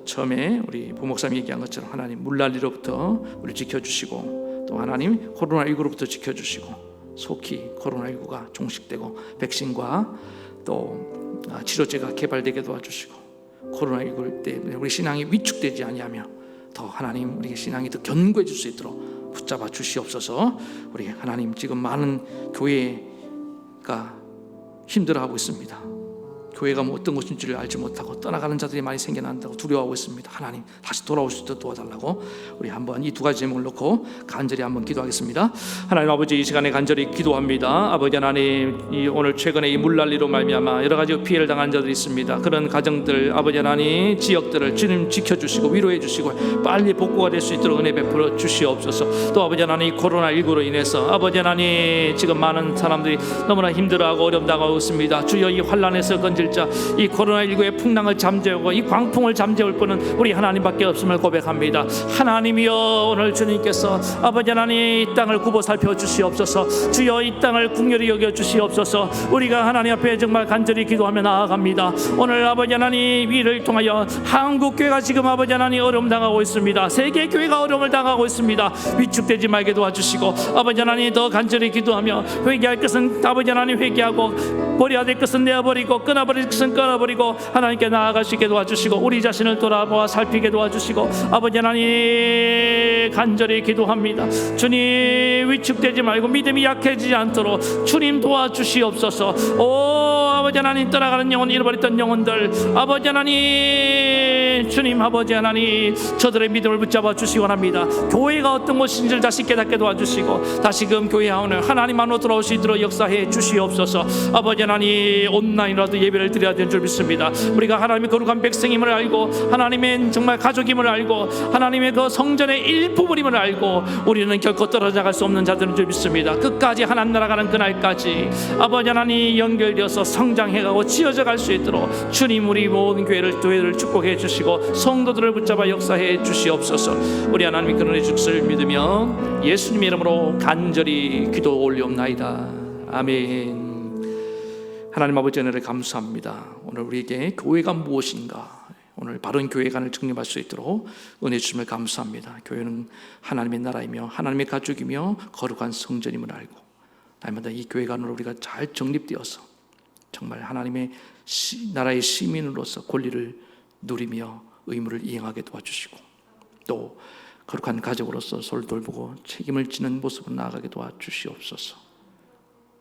처음에 우리 부목사님이 얘기한 것처럼 하나님 물난리로부터 우리 지켜주시고, 또 하나님 코로나19로부터 지켜주시고, 속히 코로나19가 종식되고 백신과 또 치료제가 개발되게 도와주시고, 코로나19 때문에 우리 신앙이 위축되지 아니하며 더 하나님 우리 신앙이 더 견고해질 수 있도록 붙잡아 주시옵소서. 우리 하나님, 지금 많은 교회가 힘들어하고 있습니다. 교회가 뭐 어떤 것인지를 알지 못하고 떠나가는 자들이 많이 생겨난다고 두려워하고 있습니다. 하나님 다시 돌아올 수 있도록 도와달라고 우리 한번 이 두 가지 제목을 놓고 간절히 한번 기도하겠습니다. 하나님 아버지, 이 시간에 간절히 기도합니다. 아버지 하나님, 이 오늘 최근에 이 물난리로 말미암아 여러 가지 피해를 당한 자들이 있습니다. 그런 가정들, 아버지 하나님, 지역들을 주님 지켜주시고 위로해 주시고 빨리 복구가 될 수 있도록 은혜 베풀어 주시옵소서. 또 아버지 하나님, 코로나19로 인해서 아버지 하나님 지금 많은 사람들이 너무나 힘들어하고 어려움 당하고 있습니다. 주여, 이 환난에서 건질 자, 이 코로나19의 풍랑을 잠재우고 이 광풍을 잠재울 분은 우리 하나님밖에 없음을 고백합니다. 하나님이여, 오늘 주님께서 아버지 하나님 이 땅을 굽어 살펴 주시옵소서. 주여, 이 땅을 긍휼히 여겨 주시옵소서. 우리가 하나님 앞에 정말 간절히 기도하며 나아갑니다. 오늘 아버지 하나님, 이를 통하여 한국 교회가 지금 아버지 하나님 어려움 당하고 있습니다. 세계 교회가 어려움을 당하고 있습니다. 위축되지 말게 도와주시고 아버지 하나님, 더 간절히 기도하며 회개할 것은 아버지 하나님 회개하고 버려야 될 것은 내어버리고 끊어버릴 것은 끊어버리고 하나님께 나아갈 수 있게 도와주시고 우리 자신을 돌아보아 살피게 도와주시고 아버지 하나님, 간절히 기도합니다. 주님, 위축되지 말고 믿음이 약해지지 않도록 주님 도와주시옵소서. 오 아버지 하나님, 떠나가는 영혼, 잃어버렸던 영혼들 아버지 하나님, 주님 아버지 하나님, 저들의 믿음을 붙잡아 주시기 원합니다. 교회가 어떤 것인지를 다시 깨닫게 도와주시고 다시금 교회 하오늘 하나님 안으로 돌아올 수 있도록 역사해 주시옵소서. 아버지 하나님, 온라인이라도 예배를 드려야 될 줄 믿습니다. 우리가 하나님의 거룩한 백성임을 알고 하나님의 정말 가족임을 알고 하나님의 그 성전의 일부분임을 알고 우리는 결코 떨어져 나갈 수 없는 자들인 줄 믿습니다. 끝까지 하나님 나라 가는 그날까지 아버지 하나님 연결되어서 성장해가고 지어져 갈 수 있도록 주님 우리 모든 교회를 축복해 주시고 성도들을 붙잡아 역사해 주시옵소서. 우리 하나님이 그런 주실 믿으며 예수님의 이름으로 간절히 기도 올리옵나이다. 아멘. 하나님 아버지, 은혜를 감사합니다. 오늘 우리에게 교회가 무엇인가, 오늘 바른 교회관을 정립할 수 있도록 은혜 주심을 감사합니다. 교회는 하나님의 나라이며 하나님의 가족이며 거룩한 성전임을 알고 날마다 이 교회관으로 우리가 잘 정립되어서 정말 하나님의 나라의 시민으로서 권리를 누리며 의무를 이행하게 도와주시고 또 거룩한 가족으로서 서로 돌보고 책임을 지는 모습으로 나아가게 도와주시옵소서.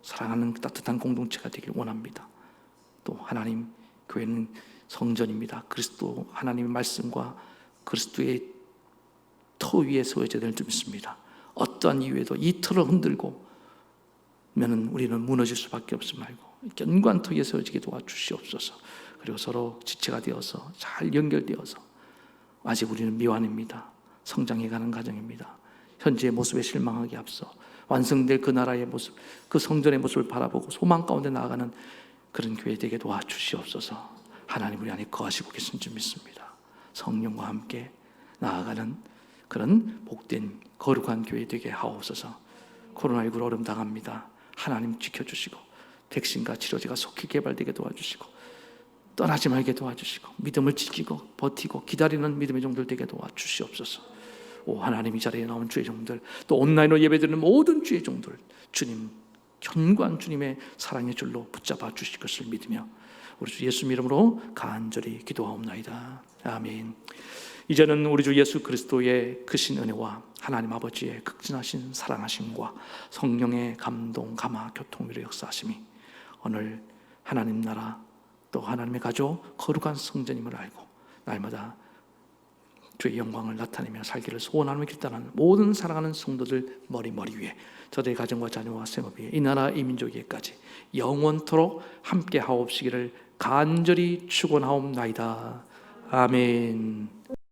사랑하는 따뜻한 공동체가 되길 원합니다. 또 하나님, 교회는 성전입니다. 그리스도 하나님의 말씀과 그리스도의 터 위에 세워져야 될 줄 믿습니다. 어떠한 이유에도 이 터를 흔들고 면은 우리는 무너질 수밖에 없음을 알고 견고한 터 위에 세워지게 도와주시옵소서. 그리고 서로 지체가 되어서 잘 연결되어서, 아직 우리는 미완입니다. 성장해가는 과정입니다. 현재의 모습에 실망하기 앞서 완성될 그 나라의 모습, 그 성전의 모습을 바라보고 소망 가운데 나아가는 그런 교회 되게 도와주시옵소서. 하나님 우리 안에 거하시고 계신 줄 믿습니다. 성령과 함께 나아가는 그런 복된 거룩한 교회 되게 하옵소서. 코로나19로 어려움 당합니다. 하나님 지켜주시고 백신과 치료제가 속히 개발되게 도와주시고 떠나지 말게 도와주시고 믿음을 지키고 버티고 기다리는 믿음의 종들 되게 도와주시옵소서. 오 하나님, 이 자리에 나온 주의 종들, 또 온라인으로 예배드리는 모든 주의 종들, 주님 견고한 주님의 사랑의 줄로 붙잡아 주실 것을 믿으며 우리 주 예수 이름으로 간절히 기도하옵나이다. 아멘. 이제는 우리 주 예수 그리스도의 크신 은혜와 하나님 아버지의 극진하신 사랑하심과 성령의 감동, 감화, 교통위로 역사하심이 오늘 하나님 나라 또 하나님의 가족 거룩한 성전임을 알고 날마다 주의 영광을 나타내며 살기를 소원하며 결단하는 모든 사랑하는 성도들 머리 위에, 저들의 가정과 자녀와 생업 위에, 이 나라 이 민족 위에까지 영원토록 함께 하옵시기를 간절히 축원하옵나이다. 아멘.